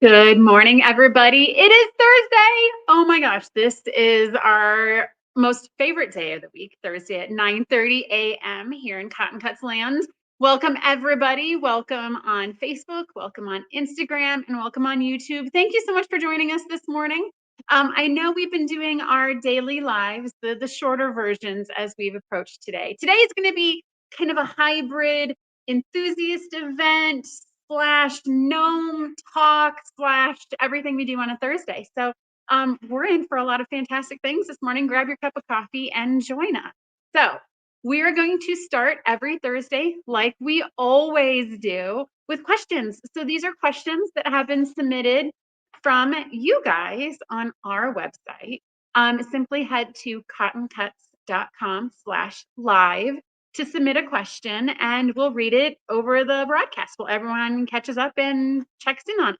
Good morning, everybody. It is Thursday. Oh my gosh, this is our most favorite day of the week, Thursday at 9:30 a.m. here in Cotton Cuts Land. Welcome, everybody. Welcome on Facebook, welcome on Instagram, and welcome on YouTube. Thank you so much for joining us this morning. I know we've been doing our daily lives, the shorter versions as we've approached today. Today is going to be kind of a hybrid enthusiast event slash gnome talk slash everything we do on a Thursday. So we're in for a lot of fantastic things this morning. Grab your cup of coffee and join us. So we are going to start every Thursday, like we always do, with questions. So these are questions that have been submitted from you guys on our website. Simply head to cottoncuts.com/live to submit a question, and we'll read it over the broadcast while everyone catches up and checks in on it.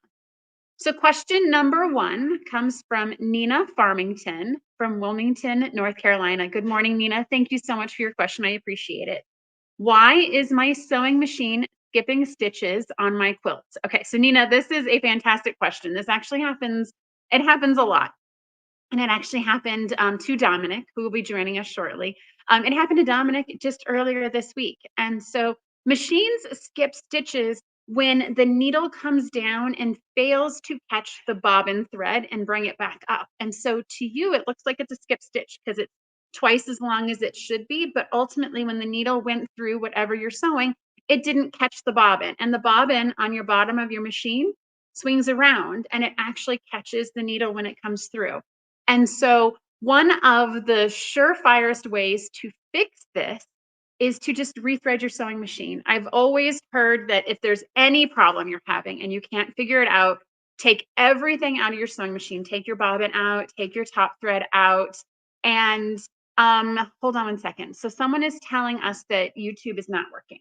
So question number 1 comes from Nina Farmington from Wilmington, North Carolina. Good morning, Nina. Thank you so much for your question. I appreciate it. Why is my sewing machine skipping stitches on my quilts? Okay, so Nina, this is a fantastic question. This actually happens, it happens a lot. And it actually happened to Dominic, who will be joining us shortly. It happened to Dominic just earlier this week. And so machines skip stitches when the needle comes down and fails to catch the bobbin thread and bring it back up. And so to you, it looks like it's a skip stitch because it's twice as long as it should be. But ultimately, when the needle went through whatever you're sewing, it didn't catch the bobbin. And the bobbin on your bottom of your machine swings around and it actually catches the needle when it comes through. And so one of the surefirest ways to fix this is to just rethread your sewing machine. I've always heard that if there's any problem you're having and you can't figure it out, take everything out of your sewing machine, take your bobbin out, take your top thread out, and hold on one second. So someone is telling us that YouTube is not working.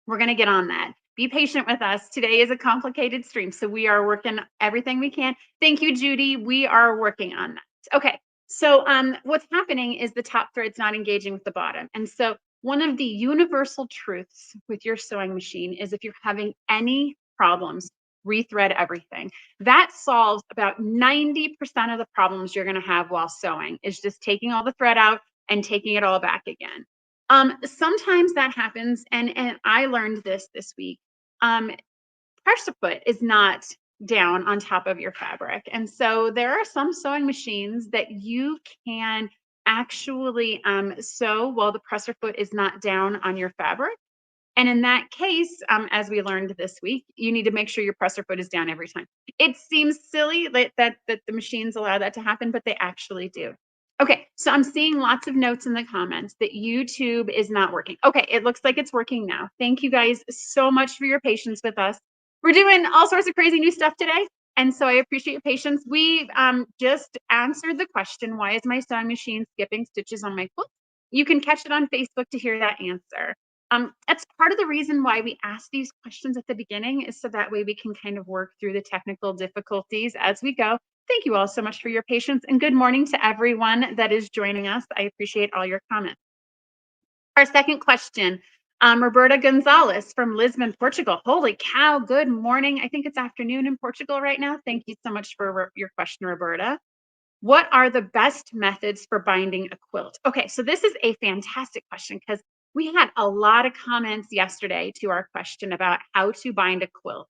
We're going to get on that. Be patient with us. Today is a complicated stream, so we are working everything we can. Thank you, Judy. We are working on that. Okay, so what's happening is the top thread's not engaging with the bottom. And so one of the universal truths with your sewing machine is if you're having any problems, rethread everything. That solves about 90% of the problems you're going to have while sewing, is just taking all the thread out and taking it all back again. Sometimes that happens, and I learned this week. Pressure foot is not down on top of your fabric, and so there are some sewing machines that you can actually sew while the presser foot is not down on your fabric. And in that case, as we learned this week, you need to make sure your presser foot is down every time. It seems silly that the machines allow that to happen, but they actually do. Okay, so I'm seeing lots of notes in the comments that YouTube is not working. Okay, it looks like it's working now. Thank you guys so much for your patience with us. We're doing all sorts of crazy new stuff today, and so I appreciate your patience. We just answered the question, why is my sewing machine skipping stitches on my quilt? You can catch it on Facebook to hear that answer. That's part of the reason why we ask these questions at the beginning, is so that way we can kind of work through the technical difficulties as we go. Thank you all so much for your patience, and good morning to everyone that is joining us. I appreciate all your comments. Our second question, Roberta Gonzalez from Lisbon, Portugal. Holy cow, good morning. I think it's afternoon in Portugal right now. Thank you so much for your question, Roberta. What are the best methods for binding a quilt? Okay, so this is a fantastic question because we had a lot of comments yesterday to our question about how to bind a quilt.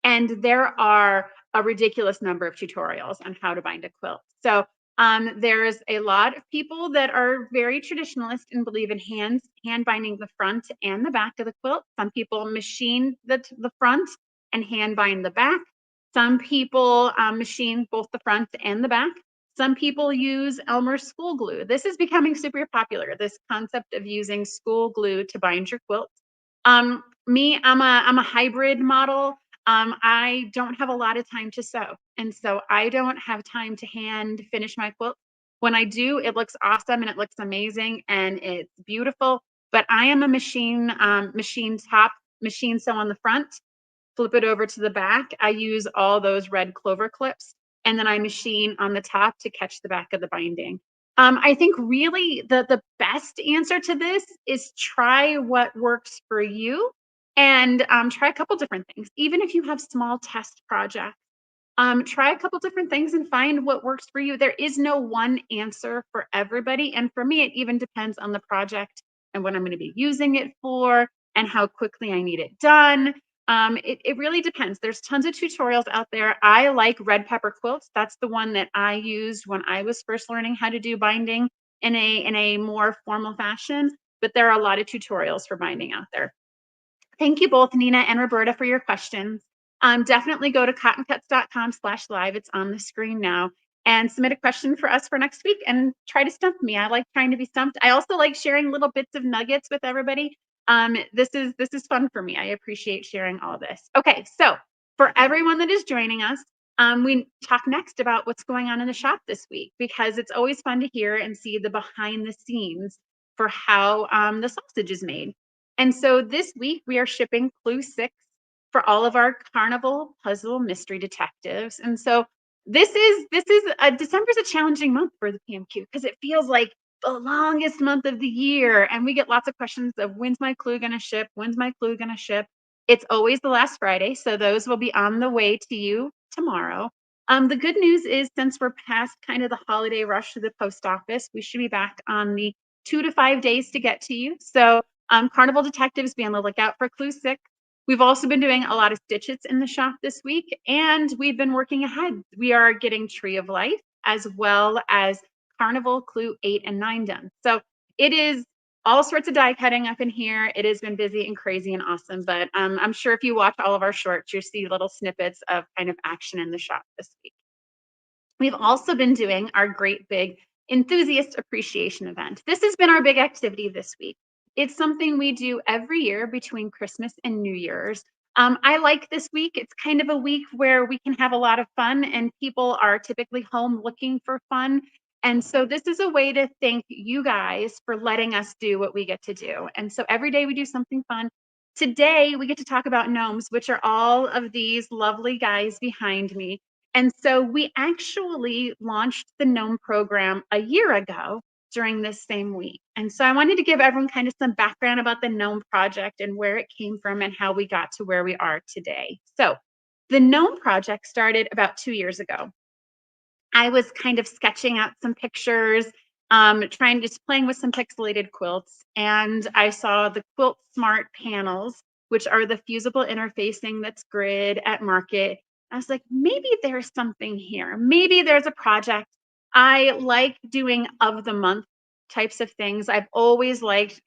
And there are a ridiculous number of tutorials on how to bind a quilt. So there's a lot of people that are very traditionalist and believe in hand binding the front and the back of the quilt. Some people machine the front and hand bind the back. Some people machine both the front and the back. Some people use Elmer's school glue. This is becoming super popular, this concept of using school glue to bind your quilt. Me, I'm a hybrid model. I don't have a lot of time to sew, and so I don't have time to hand finish my quilt. When I do, it looks awesome and it looks amazing and it's beautiful. But I am a machine sew on the front, flip it over to the back. I use all those red clover clips, and then I machine on the top to catch the back of the binding. I think really the best answer to this is try what works for you and try a couple different things. Even if you have small test projects, try a couple different things and find what works for you. There is no one answer for everybody. And for me, it even depends on the project and what I'm going to be using it for and how quickly I need it done. It really depends. There's tons of tutorials out there. I like red pepper quilts. That's the one that I used when I was first learning how to do binding in a more formal fashion. But there are a lot of tutorials for binding out there. Thank you both, Nina and Roberta, for your questions. Definitely go to cottoncuts.com/live. It's on the screen now. And submit a question for us for next week and try to stump me. I like trying to be stumped. I also like sharing little bits of nuggets with everybody. This is fun for me. I appreciate sharing all this. Okay, so for everyone that is joining us, we talk next about what's going on in the shop this week, because it's always fun to hear and see the behind the scenes for how the sausage is made. And so this week we are shipping Clue 6 for all of our Carnival Puzzle Mystery Detectives. And so December's a challenging month for the PMQ because it feels like the longest month of the year. And we get lots of questions of when's my clue going to ship? When's my clue going to ship? It's always the last Friday. So those will be on the way to you tomorrow. The good news is, since we're past kind of the holiday rush to the post office, we should be back on the 2 to 5 days to get to you. So Carnival Detectives, be on the lookout for Clue 6. We've also been doing a lot of stitches in the shop this week, and we've been working ahead. We are getting Tree of Life as well as Carnival Clue 8 and 9 done. So it is all sorts of die cutting up in here. It has been busy and crazy and awesome, but I'm sure if you watch all of our shorts, you'll see little snippets of kind of action in the shop this week. We've also been doing our great big Enthusiast Appreciation Event. This has been our big activity this week. It's something we do every year between Christmas and New Year's. I like this week. It's kind of a week where we can have a lot of fun, and people are typically home looking for fun. And so this is a way to thank you guys for letting us do what we get to do. And so every day we do something fun. Today we get to talk about gnomes, which are all of these lovely guys behind me. And so we actually launched the GNOME program a year ago during this same week. And so I wanted to give everyone kind of some background about the GNOME project and where it came from and how we got to where we are today. So the GNOME project started about 2 years ago. I was kind of sketching out some pictures, just playing with some pixelated quilts, and I saw the Quilt Smart panels, which are the fusible interfacing that's grid at market. I was like, maybe there's something here. Maybe there's a project. I like doing of the month types of things. I've always liked,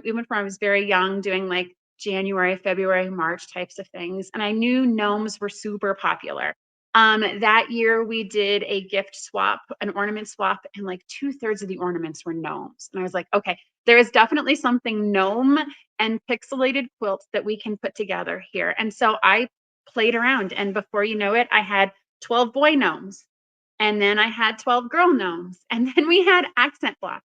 even from I was very young, doing like January, February, March types of things. And I knew gnomes were super popular. That year we did a gift swap, an ornament swap, and like 2/3 of the ornaments were gnomes. And I was like, okay, there is definitely something gnome and pixelated quilts that we can put together here. And so I played around, and before you know it, I had 12 boy gnomes, and then I had 12 girl gnomes, and then we had accent blocks.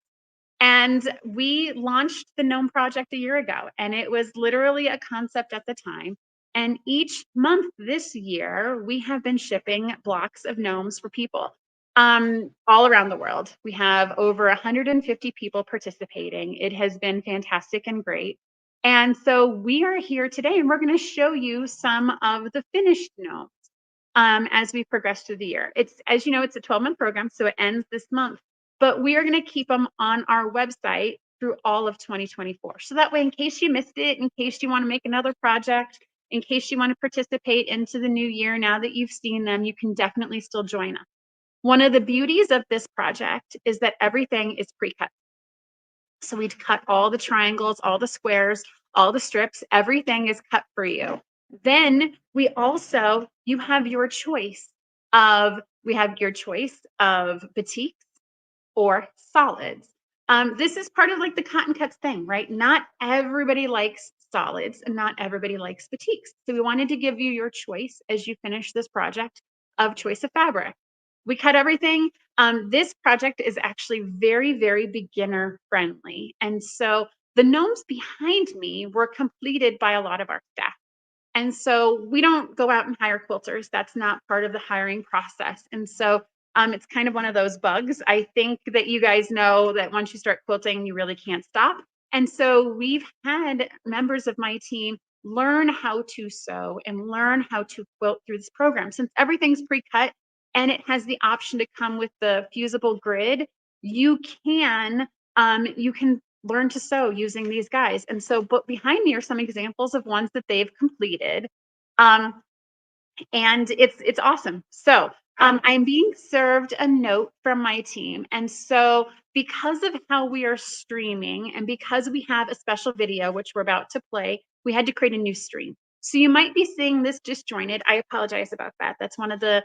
And we launched the GNOME project a year ago, and it was literally a concept at the time. And each month this year, we have been shipping blocks of gnomes for people all around the world. We have over 150 people participating. It has been fantastic and great. And so we are here today, and we're going to show you some of the finished gnomes as we progress through the year. It's, as you know, it's a 12-month program, so it ends this month. But we are going to keep them on our website through all of 2024. So that way, in case you missed it, in case you want to make another project, in case you want to participate into the new year, now that you've seen them, you can definitely still join us. One of the beauties of this project is that everything is pre-cut. So we'd cut all the triangles, all the squares, all the strips, everything is cut for you. Then we also, you have your choice of, we have your choice of batiks or solids. This is part of like the Cotton Cuts thing, right? Not everybody likes solids and not everybody likes batiks. So we wanted to give you your choice as you finish this project of choice of fabric. We cut everything. This project is actually very, very beginner friendly. And so the gnomes behind me were completed by a lot of our staff. And so we don't go out and hire quilters. That's not part of the hiring process. And so it's kind of one of those bugs. I think that you guys know that once you start quilting, you really can't stop. And so we've had members of my team learn how to sew and learn how to quilt through this program. Since everything's pre-cut and it has the option to come with the fusible grid, you can learn to sew using these guys. And so, but behind me are some examples of ones that they've completed. Um, and it's awesome. So I'm being served a note from my team. And so because of how we are streaming and because we have a special video, which we're about to play, we had to create a new stream. So you might be seeing this disjointed. I apologize about that. That's one of the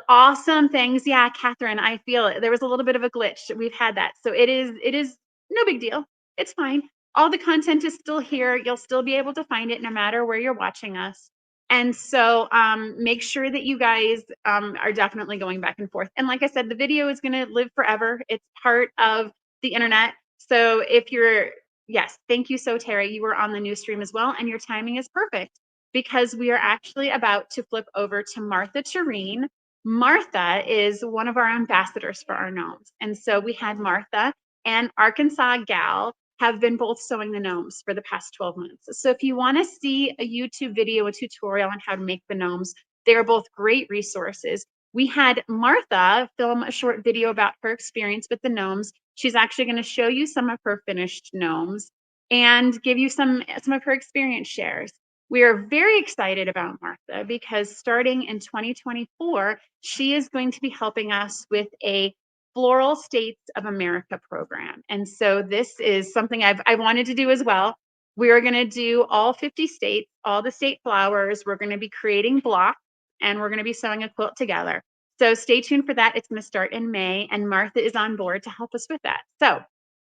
awesome things. Yeah, Catherine, I feel it. There was a little bit of a glitch. We've had that. So it is no big deal. It's fine. All the content is still here. You'll still be able to find it no matter where you're watching us. And so make sure that you guys are definitely going back and forth. And like I said, the video is going to live forever. It's part of the internet. So if you're, yes, thank you. So Terry, you were on the new stream as well. And your timing is perfect because we are actually about to flip over to Martha Tureen. Martha is one of our ambassadors for our gnomes. And so we had Martha and Arkansas Gal have been both sewing the gnomes for the past 12 months. So if you want to see a YouTube video, a tutorial on how to make the gnomes, they are both great resources. We had Martha film a short video about her experience with the gnomes. She's actually going to show you some of her finished gnomes and give you some of her experience shares. We are very excited about Martha because starting in 2024, she is going to be helping us with a Floral States of America program. And so this is something I wanted to do as well. We are going to do all 50 states, all the state flowers. We're going to be creating blocks and we're going to be sewing a quilt together. So stay tuned for that. It's going to start in May and Martha is on board to help us with that. So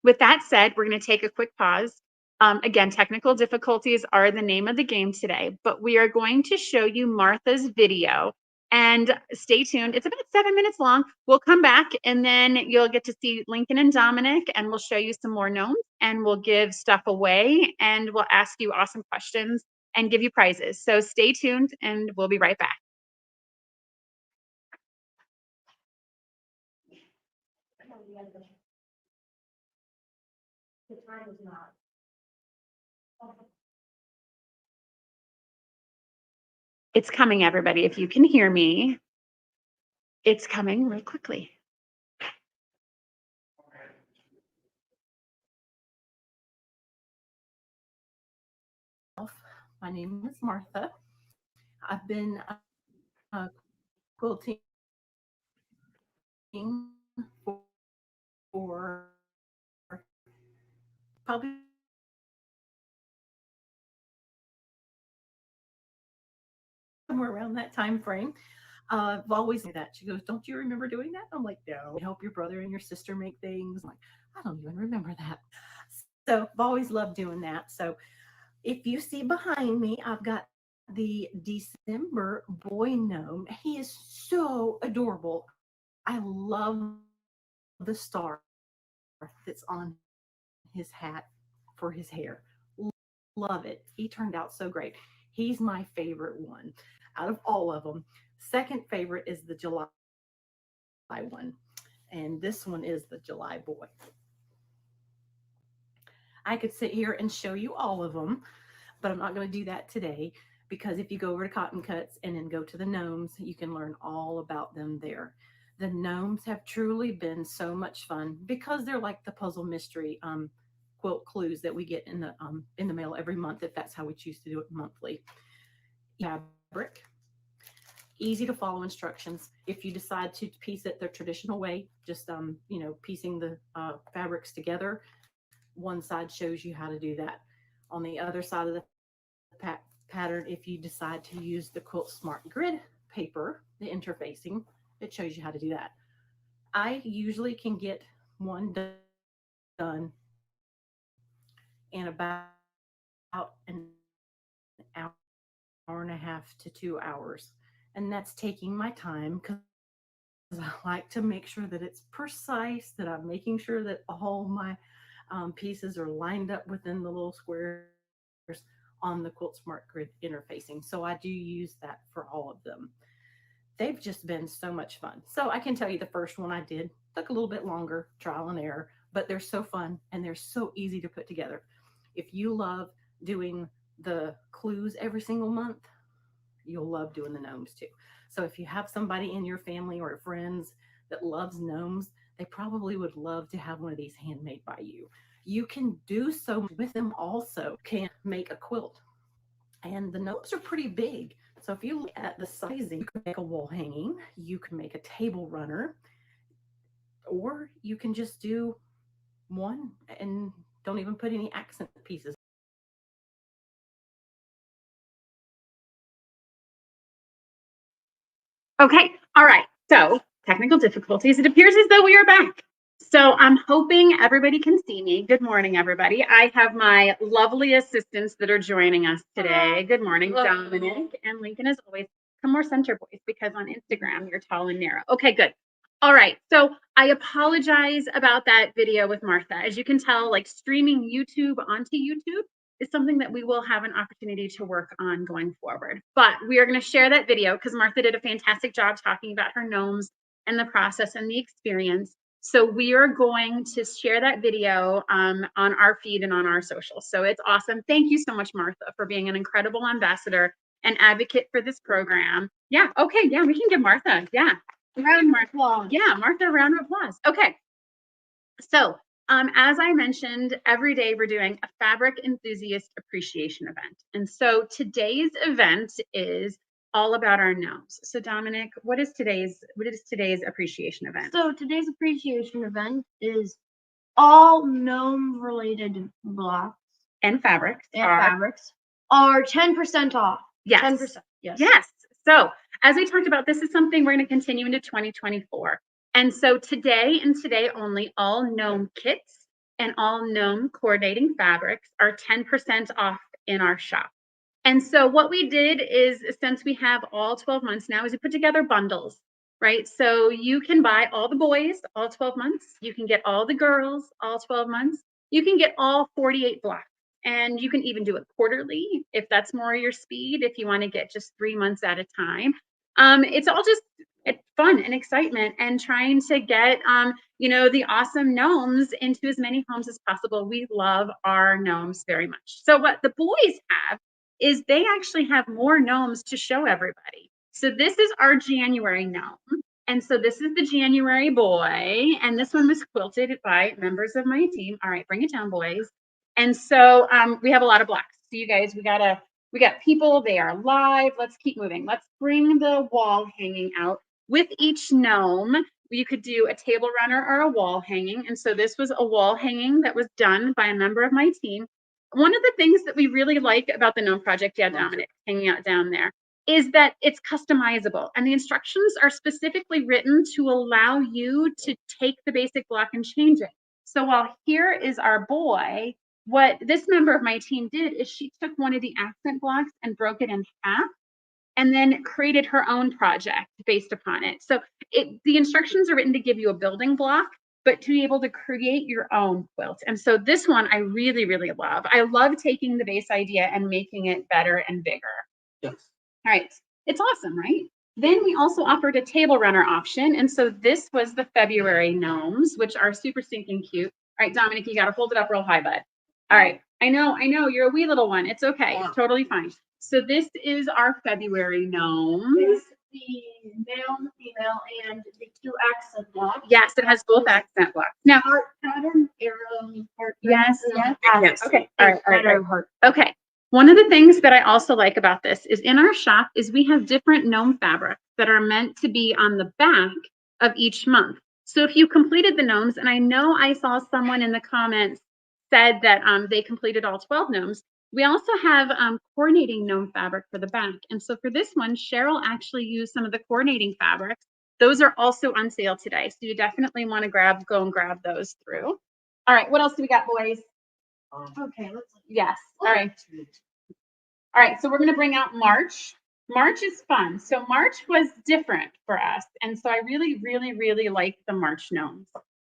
with that said, we're going to take a quick pause. Again, technical difficulties are the name of the game today, but we are going to show you Martha's video and stay tuned. It's about 7 minutes long. We'll come back and then you'll get to see Lincoln and Dominic and we'll show you some more gnomes and we'll give stuff away and we'll ask you awesome questions and give you prizes. So stay tuned and we'll be right back. It's coming, everybody. If you can hear me, it's coming real quickly. My name is Martha. I've been quilting for probably somewhere around that time frame. I've always said that. She goes, "Don't you remember doing that?" I'm like, "No." Help your brother and your sister make things. I'm like, I don't even remember that. So I've always loved doing that. So if you see behind me, I've got the December boy gnome. He is so adorable. I love the star that's on his hat for his hair. Love it. He turned out so great. He's my favorite one out of all of them. Second favorite is the July one. And this one is the July boy. I could sit here and show you all of them, but I'm not going to do that today because if you go over to Cotton Cuts and then go to the gnomes, you can learn all about them there. The gnomes have truly been so much fun because they're like the puzzle mystery quilt clues that we get in the mail every month if that's how we choose to do it monthly. Fabric, easy to follow instructions. If you decide to piece it the traditional way, just piecing the fabrics together, one side shows you how to do that. On the other side of the pattern, if you decide to use the Quilt Smart Grid paper, the interfacing, it shows you how to do that. I usually can get one done in about an hour and a half to 2 hours. And that's taking my time because I like to make sure that it's precise, that I'm making sure that all my pieces are lined up within the little squares on the Quilt Smart Grid interfacing. So I do use that for all of them. They've just been so much fun. So I can tell you the first one I did took a little bit longer, trial and error, but they're so fun and they're so easy to put together. If you love doing the clues every single month, you'll love doing the gnomes too. So if you have somebody in your family or friends that loves gnomes, they probably would love to have one of these handmade by you. You can do so with them also. Can make a quilt. And the gnomes are pretty big. So if you look at the sizing, you can make a wall hanging, you can make a table runner, or you can just do one and don't even put any accent pieces. Okay, all right. So technical difficulties. It appears as though we are back. So I'm hoping everybody can see me. Good morning, everybody. I have my lovely assistants that are joining us today. Good morning, Dominic and Lincoln, as always. Come more center, boys, because on Instagram you're tall and narrow. Okay, good. All right. So I apologize about that video with Martha. As you can tell, like streaming YouTube onto YouTube is something that we will have an opportunity to work on going forward. But we are going to share that video because Martha did a fantastic job talking about her gnomes and the process and the experience. So we are going to share that video on our feed and on our socials. So it's awesome. Thank you so much, Martha, for being an incredible ambassador and advocate for this program. Yeah. Okay. Yeah, we can give Martha. Yeah. Round of applause. Yeah, Martha, a round of applause. Okay. So as I mentioned, every day we're doing a Fabric Enthusiast Appreciation Event. And so today's event is all about our gnomes. So Dominic, what is today's appreciation event? So today's appreciation event is all gnome related blocks and fabrics are 10% off. Yes. 10%. Yes. Yes. So as we talked about, this is something we're going to continue into 2024. And so today and today only, all gnome kits and all gnome coordinating fabrics are 10% off in our shop. And so what we did is, since we have all 12 months now, is we put together bundles, right? So you can buy all the boys all 12 months. You can get all the girls all 12 months. You can get all 48 blocks. And you can even do it quarterly if that's more your speed, if you want to get just 3 months at a time. It's all just fun and excitement and trying to get the awesome gnomes into as many homes as possible. We love our gnomes very much. So what the boys have is they actually have more gnomes to show everybody. So this is our January gnome. And so this is the January boy. And this one was quilted by members of my team. All right, bring it down, boys. And so we have a lot of blocks. So you guys, we got people, they are live. Let's keep moving. Let's bring the wall hanging out. With each gnome, you could do a table runner or a wall hanging. And so this was a wall hanging that was done by a member of my team. One of the things that we really like about the gnome project, yeah, Dominic, hanging out down there, is that it's customizable and the instructions are specifically written to allow you to take the basic block and change it. So while here is our boy, what this member of my team did is she took one of the accent blocks and broke it in half and then created her own project based upon it. So the instructions are written to give you a building block, but to be able to create your own quilt. And so this one I really, really love. I love taking the base idea and making it better and bigger. Yes. All right. It's awesome, right? Then we also offered a table runner option. And so this was the February gnomes, which are super stinking cute. All right, Dominic, you got to hold it up real high, bud. All right. I know. You're a wee little one. It's okay. It's totally fine. So this is our February gnomes. It's the male, the female, and the 2 accent blocks. Yes, it has both accent blocks. Now, heart pattern, arrow, heart. Yes. Okay. All right. Heart. Okay. One of the things that I also like about this is in our shop is we have different gnome fabrics that are meant to be on the back of each month. So if you completed the gnomes, and I know I saw someone in the comments said that they completed all 12 gnomes, we also have coordinating gnome fabric for the back. And so for this one, Cheryl actually used some of the coordinating fabrics. Those are also on sale today. So you definitely want to go and grab those through. All right, what else do we got, boys? Okay, let's. Yes. All right. All right, so we're going to bring out March. March is fun. So March was different for us. And so I really, really, really like the March gnomes.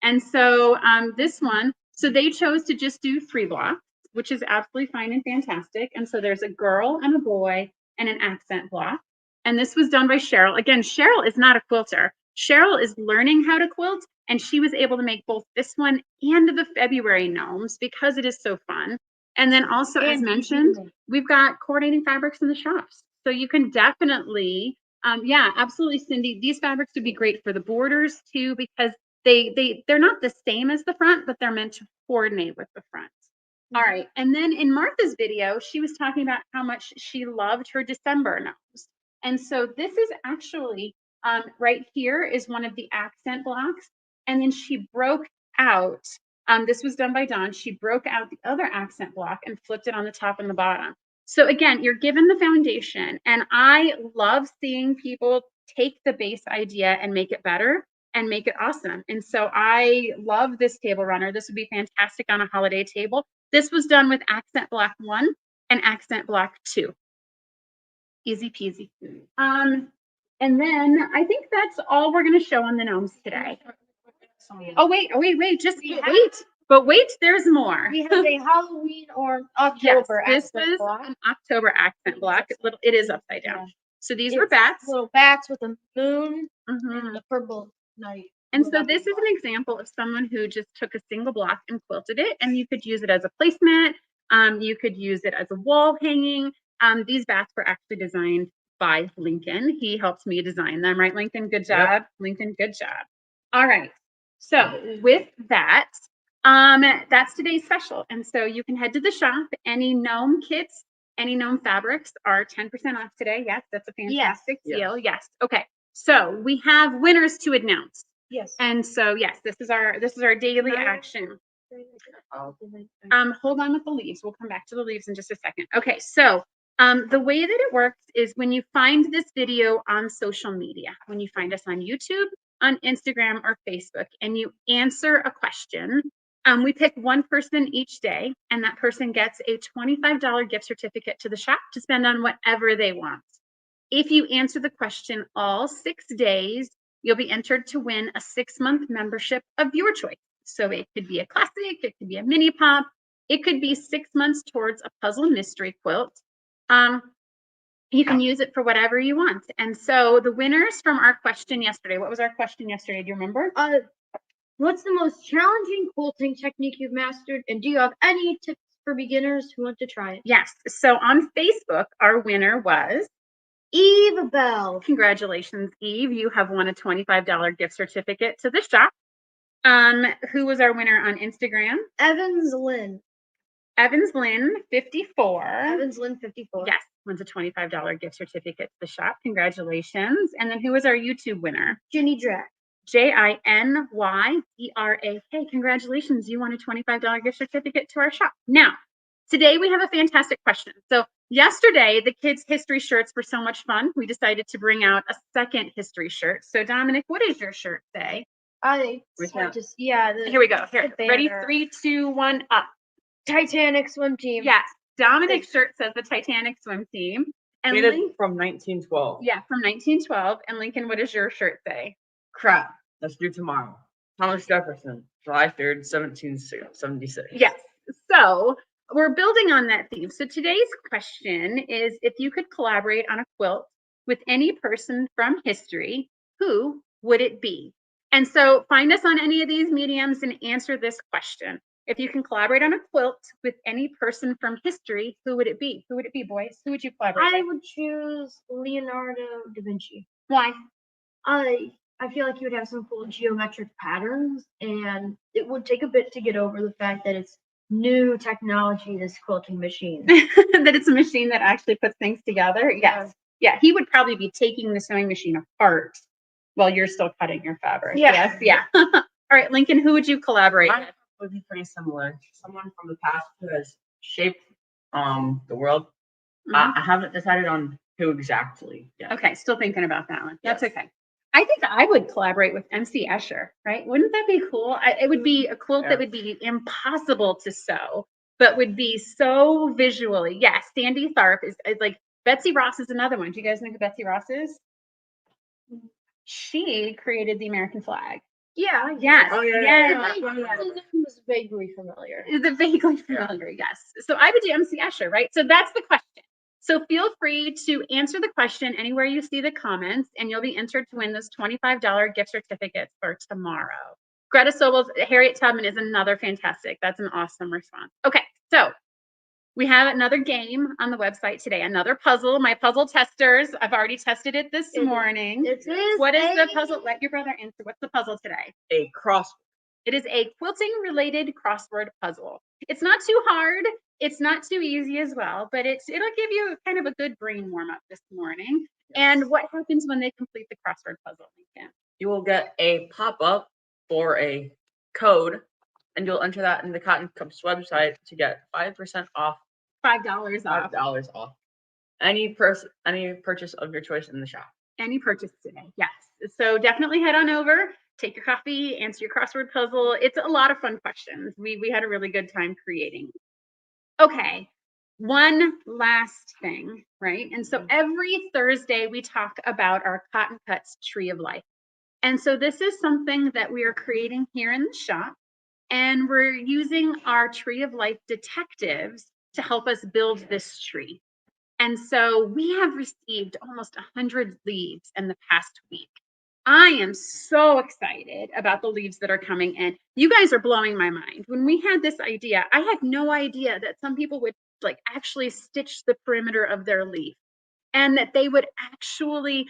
And so this one, so they chose to just do 3 blocks, which is absolutely fine and fantastic. And so there's a girl and a boy and an accent block. And this was done by Cheryl. Again, Cheryl is not a quilter. Cheryl is learning how to quilt, and she was able to make both this one and the February gnomes because it is so fun. And then also, as And mentioned, we've got coordinating fabrics in the shops. So you can definitely, yeah, absolutely, Cindy. These fabrics would be great for the borders too, because they're not the same as the front, but they're meant to coordinate with the front. All right. And then in Martha's video, she was talking about how much she loved her December gnomes. And so this is actually right here is one of the accent blocks. And then she broke out. This was done by Dawn. She broke out the other accent block and flipped it on the top and the bottom. So again, you're given the foundation. And I love seeing people take the base idea and make it better and make it awesome. And so I love this table runner. This would be fantastic on a holiday table. This was done with accent block 1 and accent block 2. Easy peasy. And then I think that's all we're going to show on the gnomes today. Oh, wait, just wait. But wait, there's more. We have a Halloween or October Yes, this accent is block. an October accent block. It is upside down. Yeah. So these It's were bats. little bats with a moon Mhm. and the purple night. And so this is an example of someone who just took a single block and quilted it, and you could use it as a placemat. You could use it as a wall hanging. These bats were actually designed by Lincoln. He helped me design them, right, Lincoln? Good job. Yep. Lincoln, good job. All right. So with that, that's today's special. And so you can head to the shop. Any gnome kits, any gnome fabrics are 10% off today. Yes, that's a fantastic deal. Yes. Okay. So we have winners to announce. Yes. And so yes, this is our daily action. Hold on with the leaves. We'll come back to the leaves in just a second. Okay, so the way that it works is when you find this video on social media, when you find us on YouTube, on Instagram, or Facebook, and you answer a question, we pick one person each day, and that person gets a $25 gift certificate to the shop to spend on whatever they want. If you answer the question all 6 days, you'll be entered to win a 6-month membership of your choice. So it could be a classic, it could be a mini pop, it could be 6 months towards a puzzle mystery quilt. You can use it for whatever you want. And so the winners from our question yesterday, what was our question yesterday? Do you remember? What's the most challenging quilting technique you've mastered? And do you have any tips for beginners who want to try it? Yes. So on Facebook, our winner was Eve Bell. Congratulations, Eve. You have won a $25 gift certificate to the shop. Who was our winner on Instagram? Evans Lynn. Evans Lynn, 54. Evans Lynn, 54. Yes, wins a $25 gift certificate to the shop. Congratulations. And then who was our YouTube winner? Ginny Drack. JINYDRAK. Congratulations. You won a $25 gift certificate to our shop. Now, today we have a fantastic question. So yesterday, the kids' history shirts were so much fun. We decided to bring out a second history shirt. So Dominic, what does your shirt say? Here we go. Here, ready? 3, 2, 1, up. Titanic swim team. Yes, Dominic's shirt says the Titanic swim team. And from 1912. Yeah, from 1912. And Lincoln, what does your shirt say? Crap. Let's do tomorrow. Thomas Jefferson, July 3rd, 1776. Yes. So we're building on that theme. So today's question is, if you could collaborate on a quilt with any person from history, who would it be? And so find us on any of these mediums and answer this question. If you can collaborate on a quilt with any person from history, who would it be? Who would it be, boys? Who would you collaborate I with? would choose Leonardo da Vinci. Why? I feel like he would have some cool geometric patterns, and it would take a bit to get over the fact that it's new technology, this quilting machine. That it's a machine that actually puts things together. Yes. Yeah, he would probably be taking the sewing machine apart while you're still cutting your fabric. Yeah. Yes. Yeah. All right, Lincoln, who would you collaborate with? Would be pretty similar. Someone from the past who has shaped the world. I haven't decided on who exactly yet. Okay, still thinking about that one. That's Yes. okay. I think I would collaborate with MC Escher, right? Wouldn't that be cool? It would be a quilt that would be impossible to sew, but would be so visually. Yes, Sandy Tharp is like, Betsy Ross is another one. Do you guys know who Betsy Ross is? She created the American flag. Yeah. Yes. Oh, yeah, Yes. The name was vaguely familiar. Is it vaguely familiar? Yes. So I would do MC Escher, right? So that's the question. So feel free to answer the question anywhere you see the comments, and you'll be entered to win those $25 gift certificates for tomorrow. Greta Sobel's Harriet Tubman is another fantastic. That's an awesome response. Okay, so We have another game on the website today, another puzzle. My puzzle testers, I've already tested it this morning. It is What is the puzzle? Let your brother answer. What's the puzzle today? A cross. It is a quilting related crossword puzzle. It's not too hard. It's not too easy as well, but it'll give you kind of a good brain warm up this morning. Yes. And what happens when they complete the crossword puzzle, Lincoln? You will get a pop-up for a code, and you'll enter that in the Cotton Cups website to get 5% off. $5 off. $5 off any purchase of your choice in the shop. Any purchase today, yes. So definitely head on over, take your coffee, answer your crossword puzzle. It's a lot of fun questions. We had a really good time creating. Okay, one last thing, right? And so every Thursday we talk about our Cotton Cuts Tree of Life. And so this is something that we are creating here in the shop, and we're using our Tree of Life detectives to help us build this tree. And so we have received almost 100 leaves in the past week. I am so excited about the leaves that are coming in. You guys are blowing my mind. When we had this idea, I had no idea that some people would like actually stitch the perimeter of their leaf, and that they would actually,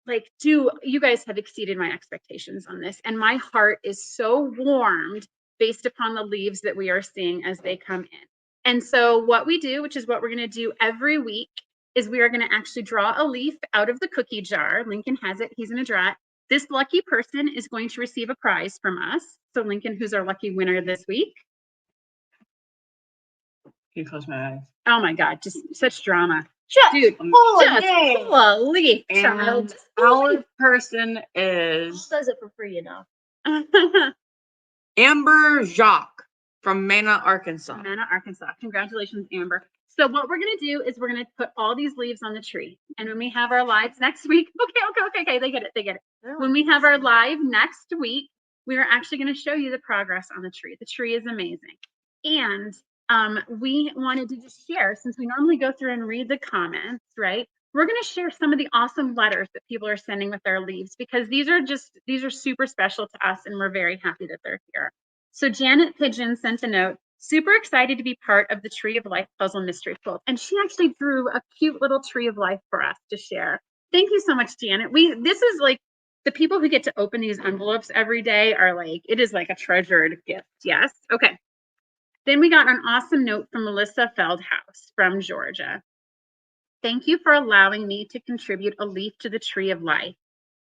like you guys have exceeded my expectations on this. And my heart is so warmed based upon the leaves that we are seeing as they come in. And so what we do, which is what we're going to do every week, is we are going to actually draw a leaf out of the cookie jar. Lincoln has it. He's going to draw it. This lucky person is going to receive a prize from us. So Lincoln, who's our lucky winner this week? Can you close my eyes? Oh my God, just such drama. Dude, Just game. full of leaf, And child. our person is Does it for free enough. Amber Jacques from Mena, Arkansas. Savannah, Arkansas. Congratulations, Amber. So what we're going to do is we're going to put all these leaves on the tree. And when we have our lives next week, okay, they get it. When we have our live next week, we are actually going to show you the progress on the tree. The tree is amazing. And we wanted to just share, since we normally go through and read the comments, right? We're going to share some of the awesome letters that people are sending with their leaves, because these are super special to us, and we're very happy that they're here. So Janet Pigeon sent a note, super excited to be part of the Tree of Life puzzle mystery quilt. And she actually drew a cute little tree of life for us to share. Thank you so much, Janet. This is like, the people who get to open these envelopes every day are like, it is like a treasured gift. Yes. Okay. Then we got an awesome note from Melissa Feldhaus from Georgia. Thank you for allowing me to contribute a leaf to the Tree of Life.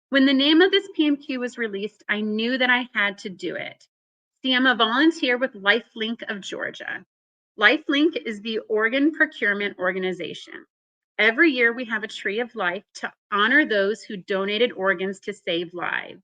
When the name of this PMQ was released, I knew that I had to do it. See, I'm a volunteer with LifeLink of Georgia. LifeLink is the organ procurement organization. Every year we have a Tree of Life to honor those who donated organs to save lives.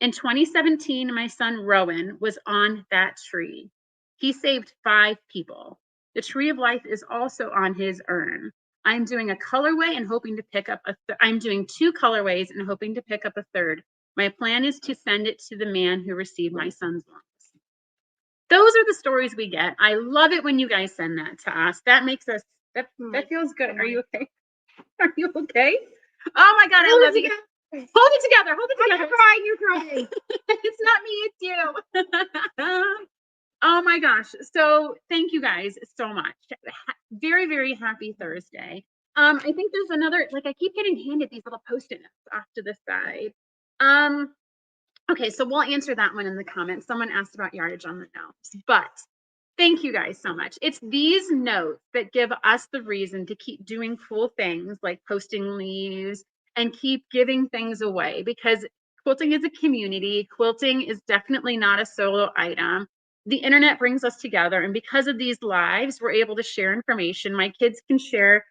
In 2017, my son Rowan was on that tree. He saved 5 people. The Tree of Life is also on his urn. I'm doing a colorway and hoping to pick up I'm doing 2 colorways and hoping to pick up a third. My plan is to send it to the man who received my son's lungs. Those are the stories we get. I love it when you guys send that to us. That makes us, that feels good. Are you okay? Are you okay? Oh my God, I love you. Hold it together. Hold it together. You're crying. It's not me, it's you. Oh my gosh. So thank you guys so much. Very, very happy Thursday. I think there's another, like I keep getting handed these little Post-it notes off to the side. Okay, so we'll answer that one in the comments. Someone asked about yardage on the notes, but thank you guys so much. It's these notes that give us the reason to keep doing cool things like posting leaves and keep giving things away, because quilting is a community. Quilting is definitely not a solo item. The internet brings us together, and because of these lives, we're able to share information. My kids can share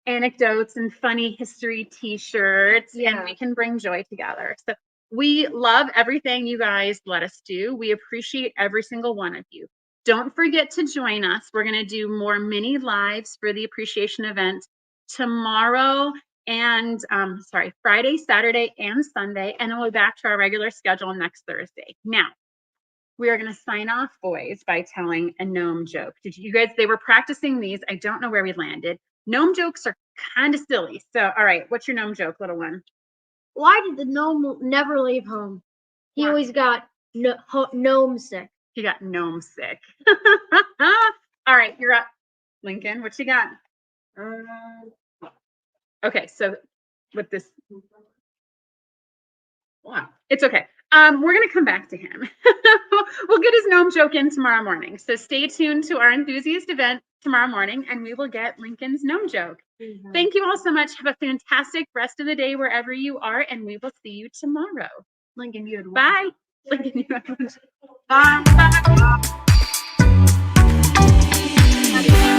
anecdotes and funny history t-shirts, and we can bring joy together. So we love everything you guys let us do. We appreciate every single one of you. Don't forget to join us. We're going to do more mini lives for the appreciation event tomorrow and Friday, Saturday, and Sunday, and then we'll be back to our regular schedule next Thursday. Now, we are going to sign off, boys, by telling a gnome joke. Did you guys, they were practicing these. I don't know where we landed. Gnome jokes are kind of silly. So, all right, what's your gnome joke, little one? Why did the gnome never leave home? He always got gnome sick. He got gnome sick. All right, you're up, Lincoln. What you got? Okay, so with this, What? it's okay. We're gonna come back to him. We'll get his gnome joke in tomorrow morning. So stay tuned to our enthusiast event tomorrow morning, and we will get Lincoln's gnome joke. Thank you all so much. Have a fantastic rest of the day wherever you are, and we will see you tomorrow. Lincoln, you had one. Bye. Lincoln, you have one. Bye.